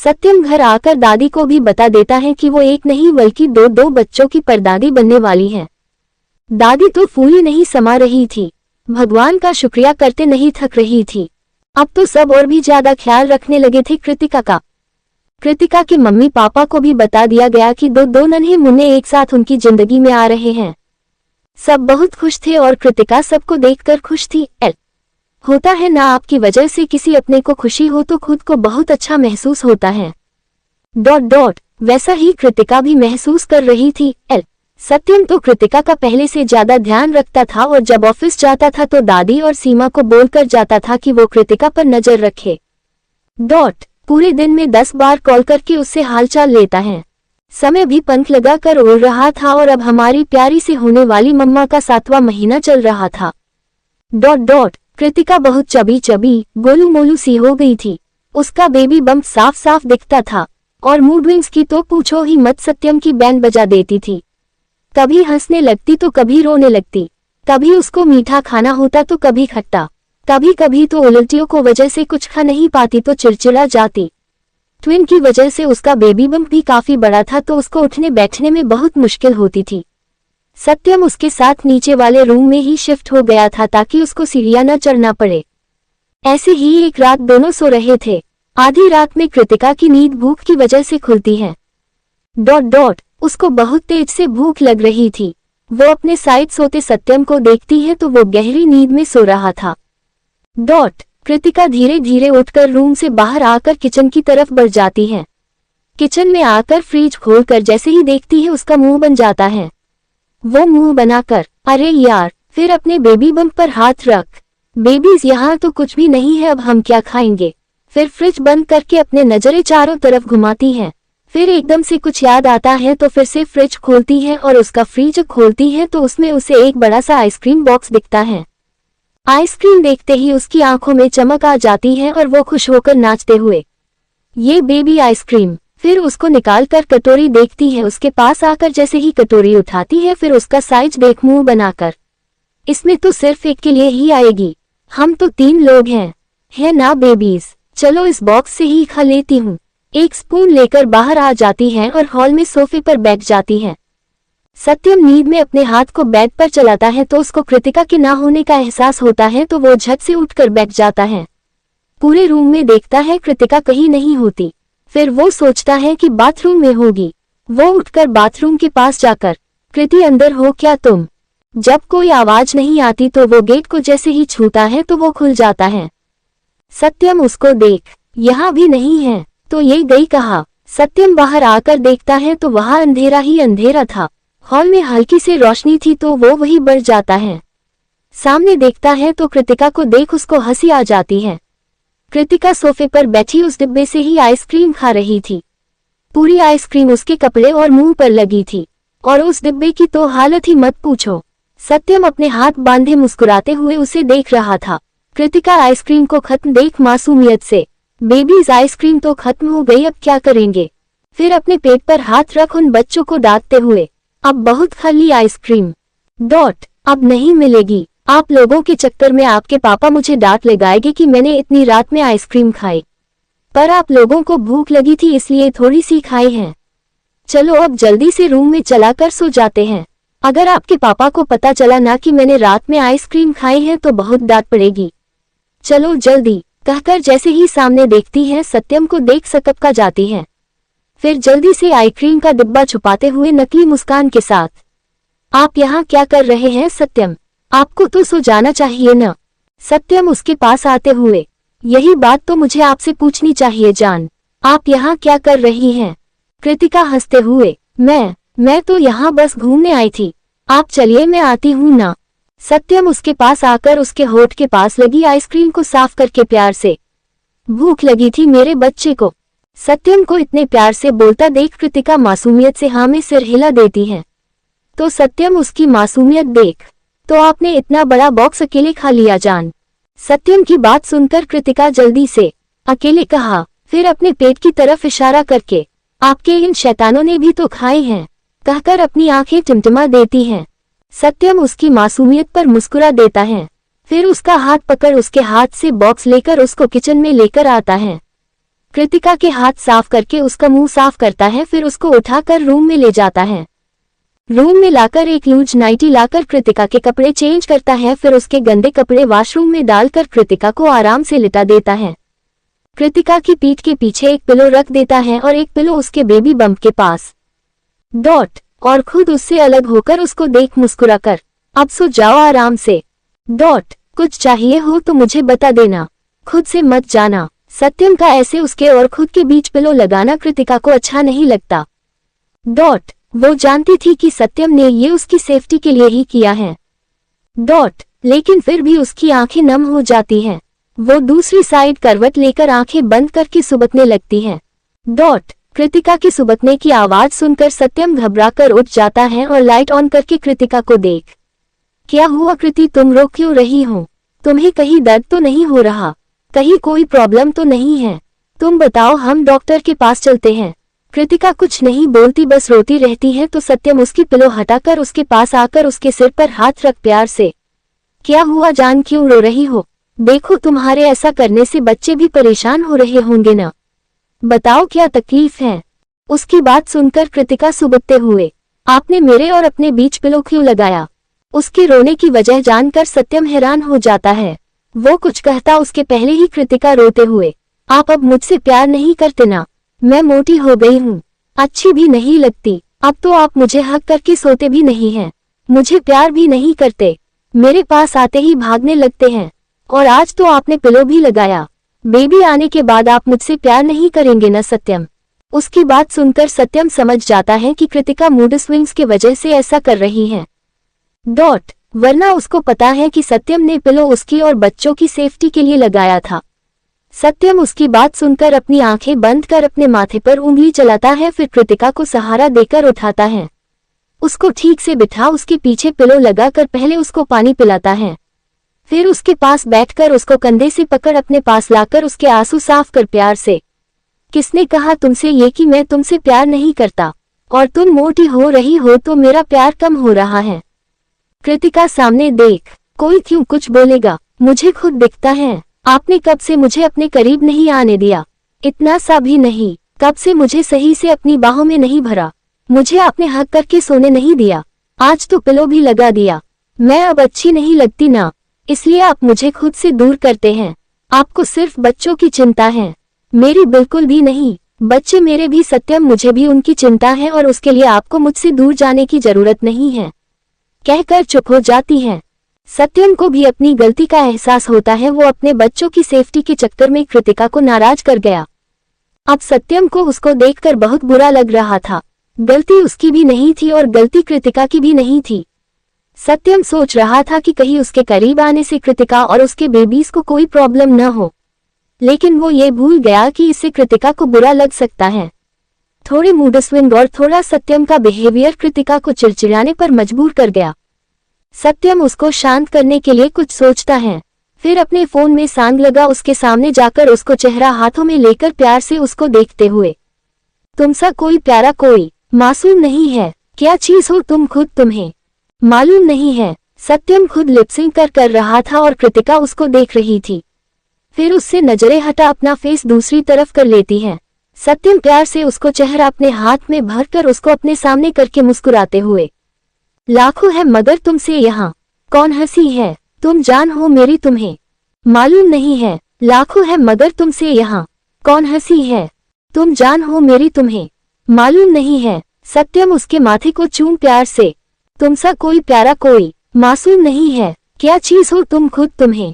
सत्यम घर आकर दादी को भी बता देता है कि वो एक नहीं बल्कि दो बच्चों की परदादी बनने वाली है। दादी तो फूली नहीं समा रही थी, भगवान का शुक्रिया करते नहीं थक रही थी। अब तो सब और भी ज्यादा ख्याल रखने लगे थे कृतिका का। कृतिका के मम्मी पापा को भी बता दिया गया कि दो नन्हे मुन्ने एक साथ उनकी जिंदगी में आ रहे हैं। सब बहुत खुश थे और कृतिका सबको देखकर खुश थी। होता है ना, आपकी वजह से किसी अपने को खुशी हो तो खुद को बहुत अच्छा महसूस होता है। वैसा ही कृतिका भी महसूस कर रही थी। सत्यम तो कृतिका का पहले से ज्यादा ध्यान रखता था और जब ऑफिस जाता था तो दादी और सीमा को बोलकर जाता था कि वो कृतिका पर नजर रखे। पूरे दिन में 10 बार कॉल करके उससे हालचाल लेता है। समय भी पंख लगाकर उड़ रहा था और अब हमारी प्यारी से होने वाली मम्मा का 7वां महीना चल रहा था। कृतिका बहुत चबी गोलू मोलू सी हो गई थी। उसका बेबी बम्प साफ साफ दिखता था और मूड विंग्स की तो पूछो ही मत, सत्यम की बैंड बजा देती थी। कभी हंसने लगती तो कभी रोने लगती, कभी उसको मीठा खाना होता तो कभी खट्टा, कभी तो उल्टियों को वजह से कुछ खा नहीं पाती तो चिड़चिड़ा जाती। ट्विन की वजह से उसका बेबी बम्प भी काफी बड़ा था तो उसको उठने बैठने में बहुत मुश्किल होती थी। सत्यम उसके साथ नीचे वाले रूम में ही शिफ्ट हो गया था ताकि उसको सीढ़ियां न चढ़ना पड़े। ऐसे ही एक रात दोनों सो रहे थे। आधी रात में कृतिका की नींद भूख की वजह से खुलती है। उसको बहुत तेज से भूख लग रही थी। वो अपने साइड सोते सत्यम को देखती है तो वो गहरी नींद में सो रहा था। कृतिका धीरे धीरे उठकर रूम से बाहर आकर किचन की तरफ बढ़ जाती है। किचन में आकर फ्रिज खोलकर जैसे ही देखती है उसका मुंह बन जाता है। वो मुंह बनाकर, अरे यार, फिर अपने बेबी बम्प पर हाथ रख। बेबीज यहाँ तो कुछ भी नहीं है, अब हम क्या खाएंगे। फिर फ्रिज बंद करके अपने नजरें चारों तरफ घुमाती है। फिर एकदम से कुछ याद आता है तो फिर से फ्रिज खोलती है और उसका फ्रिज खोलती है तो उसमें उसे एक बड़ा सा आइसक्रीम बॉक्स दिखता है। आइसक्रीम देखते ही उसकी आंखों में चमक आ जाती है और वो खुश होकर नाचते हुए, ये बेबी आइसक्रीम। फिर उसको निकालकर कटोरी देखती है, उसके पास आकर जैसे ही कटोरी उठाती है फिर उसका साइज देख मुंह बनाकर, इसमें तो सिर्फ एक के लिए ही आएगी, हम तो 3 लोग हैं, है ना बेबीज, चलो इस बॉक्स से ही खा लेती हूँ। एक स्पून लेकर बाहर आ जाती है और हॉल में सोफे पर बैठ जाती है। सत्यम नींद में अपने हाथ को बेड पर चलाता है तो उसको कृतिका के ना होने का एहसास होता है तो वो झट से उठकर बैठ जाता है। पूरे रूम में देखता है कृतिका कहीं नहीं होती। फिर वो सोचता है कि बाथरूम में होगी। वो उठकर बाथरूम के पास जाकर, कृति अंदर हो क्या तुम? जब कोई आवाज नहीं आती तो वो गेट को जैसे ही छूता है तो वो खुल जाता है। सत्यम उसको देख, यहाँ भी नहीं है तो ये गई कहाँ? सत्यम बाहर आकर देखता है तो वहाँ अंधेरा ही अंधेरा था। हॉल में हल्की सी रोशनी थी तो वो वही बढ़ जाता है। सामने देखता है तो कृतिका को देख उसको हंसी आ जाती है। कृतिका सोफे पर बैठी उस डिब्बे से ही आइसक्रीम खा रही थी। पूरी आइसक्रीम उसके कपड़े और मुंह पर लगी थी और उस डिब्बे की तो हालत ही मत पूछो। सत्यम अपने हाथ बांधे मुस्कुराते हुए उसे देख रहा था। कृतिका आइसक्रीम को खत्म देख मासूमियत से, बेबीज आइसक्रीम तो खत्म हो गई, अब क्या करेंगे? फिर अपने पेट पर हाथ रख उन बच्चों को डांटते हुए, अब बहुत खा ली आइसक्रीम, अब नहीं मिलेगी। आप लोगों के चक्कर में आपके पापा मुझे डांट लगाएंगे कि मैंने इतनी रात में आइसक्रीम खाई, पर आप लोगों को भूख लगी थी इसलिए थोड़ी सी खाई है। चलो अब जल्दी से रूम में चलाकर सो जाते हैं। अगर आपके पापा को पता चला ना कि मैंने रात में आइसक्रीम खाई है तो बहुत डांट पड़ेगी। चलो जल्दी, कहकर जैसे ही सामने देखती है सत्यम को देख सकपका जाती है। फिर जल्दी से आइसक्रीम का डिब्बा छुपाते हुए नकली मुस्कान के साथ, आप यहाँ क्या कर रहे हैं सत्यम? आपको तो सो जाना चाहिए न? सत्यम उसके पास आते हुए, यही बात तो मुझे आपसे पूछनी चाहिए जान, आप यहाँ क्या कर रही हैं? कृतिका हंसते हुए, मैं तो यहाँ बस घूमने आई थी, आप चलिए मैं आती हूँ ना। सत्यम उसके पास आकर उसके होठ के पास लगी आइसक्रीम को साफ करके प्यार से, भूख लगी थी मेरे बच्चे को। सत्यम को इतने प्यार से बोलता देख कृतिका मासूमियत से हाँ में सिर हिला देती है। तो सत्यम उसकी मासूमियत देख, तो आपने इतना बड़ा बॉक्स अकेले खा लिया जान? सत्यम की बात सुनकर कृतिका जल्दी से अकेले कहा, फिर अपने पेट की तरफ इशारा करके, आपके इन शैतानों ने भी तो खाए हैं, कहकर अपनी आंखें टिमटिमा देती हैं। सत्यम उसकी मासूमियत पर मुस्कुरा देता है। फिर उसका हाथ पकड़ उसके हाथ से बॉक्स लेकर उसको किचन में लेकर आता है। कृतिका के हाथ साफ करके उसका मुंह साफ करता है, फिर उसको उठाकर रूम में ले जाता है। रूम में लाकर एक लूज नाइटी लाकर कृतिका के कपड़े चेंज करता है, फिर उसके गंदे कपड़े वॉशरूम में डालकर कृतिका को आराम से लिटा देता है। कृतिका की पीठ के पीछे एक पिलो रख देता है और एक पिलो उसके बेबी बम्प के पास। और खुद उससे अलग होकर उसको देख मुस्कुराकर, अब सो जाओ आराम से। कुछ चाहिए हो तो मुझे बता देना, खुद से मत जाना। सत्यम का ऐसे उसके और खुद के बीच पिलो लगाना कृतिका को अच्छा नहीं लगता। वो जानती थी कि सत्यम ने ये उसकी सेफ्टी के लिए ही किया है। लेकिन फिर भी उसकी आंखें नम हो जाती हैं। वो दूसरी साइड करवट लेकर आंखें बंद करके सुबकने लगती है। कृतिका के सुबकने की आवाज सुनकर सत्यम घबराकर उठ जाता है और लाइट ऑन करके कृतिका को देख, क्या हुआ कृति, तुम रो क्यों रही हो? तुम्हें कहीं दर्द तो नहीं हो रहा? कहीं कोई प्रॉब्लम तो नहीं है? तुम बताओ, हम डॉक्टर के पास चलते हैं। कृतिका कुछ नहीं बोलती, बस रोती रहती है। तो सत्यम उसकी पिलो हटाकर उसके पास आकर उसके सिर पर हाथ रख प्यार से, क्या हुआ जान, क्यों रो रही हो? देखो, तुम्हारे ऐसा करने से बच्चे भी परेशान हो रहे होंगे ना, बताओ क्या तकलीफ है? उसकी बात सुनकर कृतिका सुबकते हुए, आपने मेरे और अपने बीच पिलो क्यों लगाया? उसके रोने की वजह जानकर सत्यम हैरान हो जाता है। वो कुछ कहता उसके पहले ही कृतिका रोते हुए, आप अब मुझसे प्यार नहीं करते ना? मैं मोटी हो गई हूँ, अच्छी भी नहीं लगती, अब तो आप मुझे हक करके सोते भी नहीं हैं, मुझे प्यार भी नहीं करते, मेरे पास आते ही भागने लगते हैं, और आज तो आपने पिलो भी लगाया। बेबी आने के बाद आप मुझसे प्यार नहीं करेंगे ना सत्यम? उसकी बात सुनकर सत्यम समझ जाता है कि कृतिका मूड स्विंग्स की वजह से ऐसा कर रही है। वरना उसको पता है कि सत्यम ने पिलो उसकी और बच्चों की सेफ्टी के लिए लगाया था। सत्यम उसकी बात सुनकर अपनी आंखें बंद कर अपने माथे पर उंगली चलाता है, फिर कृतिका को सहारा देकर उठाता है। उसको ठीक से बिठा उसके पीछे पिलो लगाकर पहले उसको पानी पिलाता है, फिर उसके पास बैठकर उसको कंधे से पकड़ अपने पास लाकर उसके आंसू साफ कर प्यार से, किसने कहा तुमसे ये कि मैं तुमसे प्यार नहीं करता? और तुम मोटी हो रही हो तो मेरा प्यार कम हो रहा है। कृतिका सामने देख, कोई क्यों कुछ बोलेगा, मुझे खुद दिखता है। आपने कब से मुझे अपने करीब नहीं आने दिया, इतना सा भी नहीं। कब से मुझे सही से अपनी बाहों में नहीं भरा, मुझे आपने हक करके सोने नहीं दिया, आज तो पिलो भी लगा दिया। मैं अब अच्छी नहीं लगती ना, इसलिए आप मुझे खुद से दूर करते हैं। आपको सिर्फ बच्चों की चिंता है, मेरी बिल्कुल भी नहीं। बच्चे मेरे भी सत्यम, मुझे भी उनकी चिंता है और उसके लिए आपको मुझसे दूर जाने की जरूरत नहीं है, कहकर चुप हो जाती है। सत्यम को भी अपनी गलती का एहसास होता है। वो अपने बच्चों की सेफ्टी के चक्कर में कृतिका को नाराज कर गया। अब सत्यम को उसको देखकर बहुत बुरा लग रहा था। गलती उसकी भी नहीं थी और गलती कृतिका की भी नहीं थी। सत्यम सोच रहा था कि कहीं उसके करीब आने से कृतिका और उसके बेबीज को कोई प्रॉब्लम न हो, लेकिन वो ये भूल गया कि इससे कृतिका को बुरा लग सकता है। थोड़े मूड स्विंग और थोड़ा सत्यम का बिहेवियर कृतिका को चिड़चिड़ाने पर मजबूर कर गया। सत्यम उसको शांत करने के लिए कुछ सोचता है, फिर अपने फोन में सॉन्ग लगा उसके सामने जाकर उसको चेहरा हाथों में लेकर प्यार से उसको देखते हुए, तुमसा कोई प्यारा कोई मासूम नहीं है, क्या चीज हो तुम खुद, तुम्हें मालूम नहीं है। सत्यम खुद लिपसिंग कर रहा था और कृतिका उसको देख रही थी, फिर उससे नजरें हटा अपना फेस दूसरी तरफ कर लेती है। सत्यम प्यार से उसको चेहरा अपने हाथ में भरकर उसको अपने सामने करके मुस्कुराते हुए, लाखों है मगर तुमसे यहाँ कौन हंसी है, तुम जान हो मेरी तुम्हें मालूम नहीं है। लाखों है मगर तुमसे यहाँ कौन हंसी है, तुम जान हो मेरी तुम्हें मालूम नहीं है। सत्यम उसके माथे को चूम प्यार से, तुमसा कोई प्यारा कोई मासूम नहीं है, क्या चीज हो तुम खुद, तुम्हें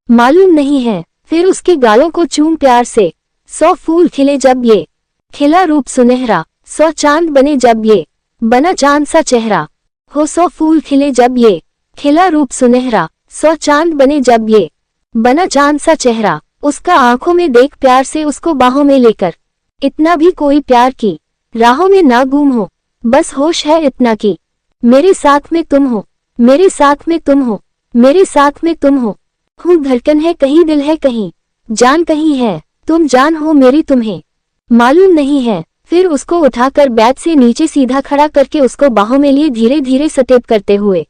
मालूम नहीं है। फिर उसके गालों को चूम प्यार से, 100 फूल खिले जब ये खिला रूप सुनहरा, 100 चांद बने जब ये बना चांद सा चेहरा हो। 100 फूल खिले जब ये खिला रूप सुनहरा, 100 चांद बने जब ये बना चांद सा चेहरा। उसका आंखों में देख प्यार से उसको बाहों में लेकर, इतना भी कोई प्यार की राहों में ना गुम हो, बस होश है इतना कि मेरे साथ में तुम हो, मेरे साथ में तुम हो, मेरे साथ में तुम हो। खूब धड़कन है कहीं, दिल है कहीं, जान कहीं है, तुम जान हो मेरी तुम्हें मालूम नहीं है। फिर उसको उठाकर बेड से नीचे सीधा खड़ा करके उसको बाहों में लिए धीरे धीरे सटेप करते हुए,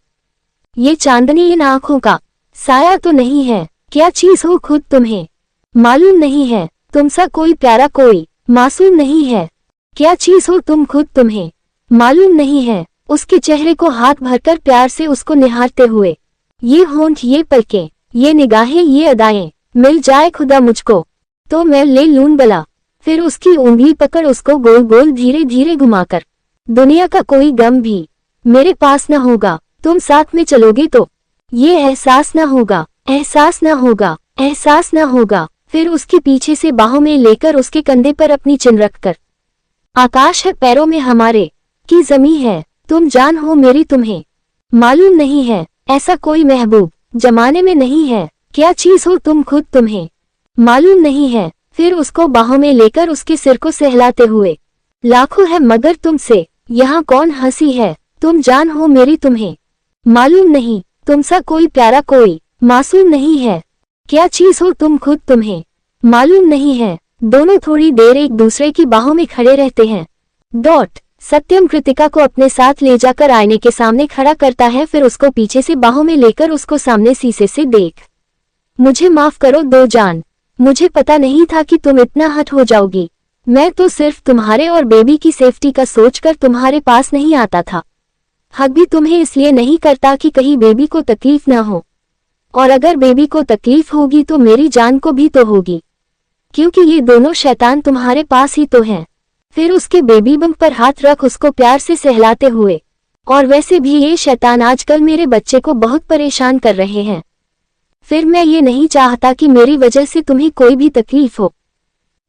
ये चांदनी इन आंखों का साया तो नहीं है, क्या चीज हो खुद, तुम्हें मालूम नहीं है। तुमसा कोई प्यारा कोई मासूम नहीं है। क्या चीज हो तुम खुद तुम्हें मालूम नहीं है। उसके चेहरे को हाथ भरकर प्यार से उसको निहारते हुए, ये होंठ, ये पलकें, ये निगाहें, ये अदाएं, मिल जाए खुदा मुझको तो मैं ले लूं भला। फिर उसकी उंगली पकड़ उसको गोल गोल धीरे धीरे घुमाकर, दुनिया का कोई गम भी मेरे पास न होगा, तुम साथ में चलोगे तो ये एहसास न होगा, एहसास न होगा, एहसास न होगा। फिर उसके पीछे से बाहों में लेकर उसके कंधे पर अपनी चिन रखकर, आकाश है पैरों में हमारे की ज़मीं है, तुम जान हो मेरी तुम्हें मालूम नहीं है। ऐसा कोई महबूब जमाने में नहीं है। क्या चीज हो तुम खुद तुम्हें मालूम नहीं है। फिर उसको बाहों में लेकर उसके सिर को सहलाते हुए, लाखों है मगर तुमसे यहाँ कौन हंसी है, तुम जान हो मेरी तुम्हें मालूम नहीं। तुमसा कोई प्यारा कोई मासूम नहीं है। क्या चीज हो तुम खुद तुम्हें मालूम नहीं है। दोनों थोड़ी देर एक दूसरे की बाहों में खड़े रहते हैं। सत्यम कृतिका को अपने साथ ले जाकर आईने के सामने खड़ा करता है, फिर उसको पीछे से बाहों में लेकर उसको सामने शीशे से देख, मुझे माफ करो दो जान, मुझे पता नहीं था कि तुम इतना हट हो जाओगी। मैं तो सिर्फ तुम्हारे और बेबी की सेफ्टी का सोचकर तुम्हारे पास नहीं आता था। हक भी तुम्हें इसलिए नहीं करता कि कहीं बेबी को तकलीफ ना हो, और अगर बेबी को तकलीफ होगी तो मेरी जान को भी तो होगी, क्योंकि ये दोनों शैतान तुम्हारे पास ही तो हैं। फिर उसके बेबी बम पर हाथ रख उसको प्यार से सहलाते हुए, और वैसे भी ये शैतान आजकल मेरे बच्चे को बहुत परेशान कर रहे हैं। फिर मैं ये नहीं चाहता कि मेरी वजह से तुम्हें कोई भी तकलीफ हो।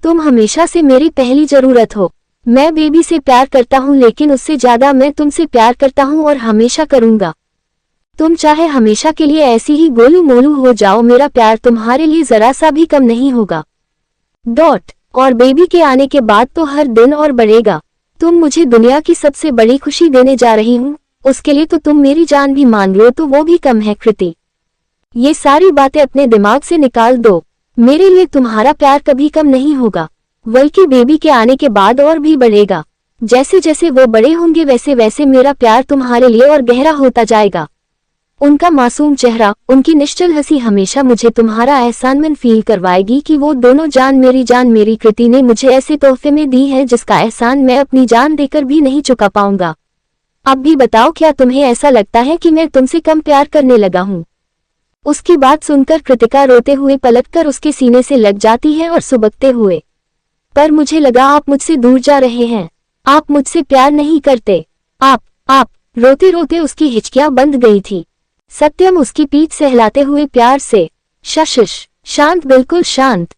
तुम हमेशा से मेरी पहली जरूरत हो। मैं बेबी से प्यार करता हूँ, लेकिन उससे ज्यादा मैं तुमसे प्यार करता हूँ और हमेशा करूँगा। तुम चाहे हमेशा के लिए ऐसी ही गोलू मोलू हो जाओ, मेरा प्यार तुम्हारे लिए जरा सा भी कम नहीं होगा। और बेबी के आने के बाद तो हर दिन और बढ़ेगा। तुम मुझे दुनिया की सबसे बड़ी खुशी देने जा रही हूँ, उसके लिए तो तुम मेरी जान भी मांग लो तो वो भी कम है। कृति, ये सारी बातें अपने दिमाग से निकाल दो। मेरे लिए तुम्हारा प्यार कभी कम नहीं होगा, बल्कि बेबी के आने के बाद और भी बढ़ेगा। जैसे जैसे वो बड़े होंगे वैसे वैसे मेरा प्यार तुम्हारे लिए और गहरा होता जाएगा। उनका मासूम चेहरा, उनकी निश्चल हंसी हमेशा मुझे तुम्हारा एहसानमंद फील करवाएगी कि वो दोनों जान मेरी कृति ने मुझे ऐसे तोहफे में दी है जिसका एहसान मैं अपनी जान देकर भी नहीं चुका पाऊंगा। अब भी बताओ, क्या तुम्हें ऐसा लगता है कि मैं तुमसे कम प्यार करने लगा हूँ? उसकी बात सुनकर कृतिका रोते हुए पलटकर उसके सीने से लग जाती है और सुबकते हुए, पर मुझे लगा आप मुझसे दूर जा रहे हैं, आप मुझसे प्यार नहीं करते। आप रोते रोते उसकी हिचकियां बंद गई थी। सत्यम उसकी पीठ सहलाते हुए प्यार से, शशिश, शांत, बिल्कुल शांत।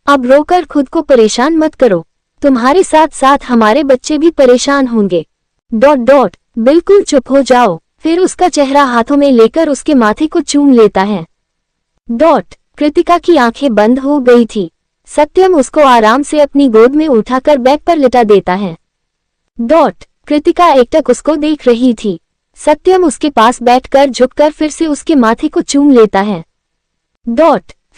अब रोकर खुद को परेशान मत करो, तुम्हारे साथ साथ हमारे बच्चे भी परेशान होंगे। बिल्कुल चुप हो जाओ। फिर उसका चेहरा हाथों में लेकर उसके माथे को चूम लेता है। कृतिका की आंखें बंद हो गई थी। सत्यम उसको आराम से अपनी गोद में उठाकर बैग पर लिटा देता है। कृतिका एकटक उसको देख रही थी। सत्यम उसके पास बैठकर झुककर फिर से उसके माथे को चूम लेता है।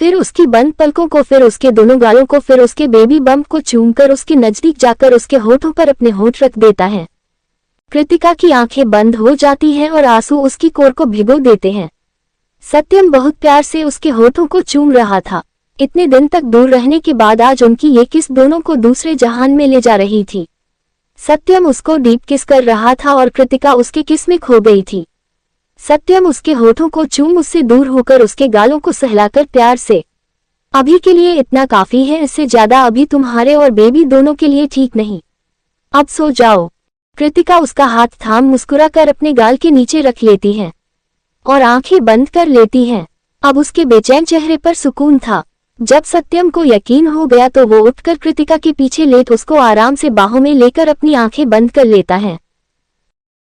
फिर उसकी बंद पलकों को, फिर उसके दोनों गालों को, फिर उसके बेबी बम्प को चूमकर उसके नजदीक जाकर उसके होठों पर अपने होठ रख देता है। कृतिका की आंखें बंद हो जाती हैं और आंसू उसकी कोर को भिगो देते हैं। सत्यम बहुत प्यार से उसके होठों को चूम रहा था। इतने दिन तक दूर रहने के बाद आज उनकी ये किस दोनों को दूसरे जहान में ले जा रही थी। सत्यम उसको डीप किस कर रहा था और कृतिका उसके किस में खो गई थी। सत्यम उसके होठों को चूम उससे दूर होकर उसके गालों को सहलाकर प्यार से, अभी के लिए इतना काफी है, इससे ज्यादा अभी तुम्हारे और बेबी दोनों के लिए ठीक नहीं, अब सो जाओ। कृतिका उसका हाथ थाम मुस्कुराकर अपने गाल के नीचे रख लेती है और आंखें बंद कर लेती है। अब उसके बेचैन चेहरे पर सुकून था। जब सत्यम को यकीन हो गया तो वो उठकर कृतिका के पीछे लेट उसको आराम से बाहों में लेकर अपनी आंखें बंद कर लेता है।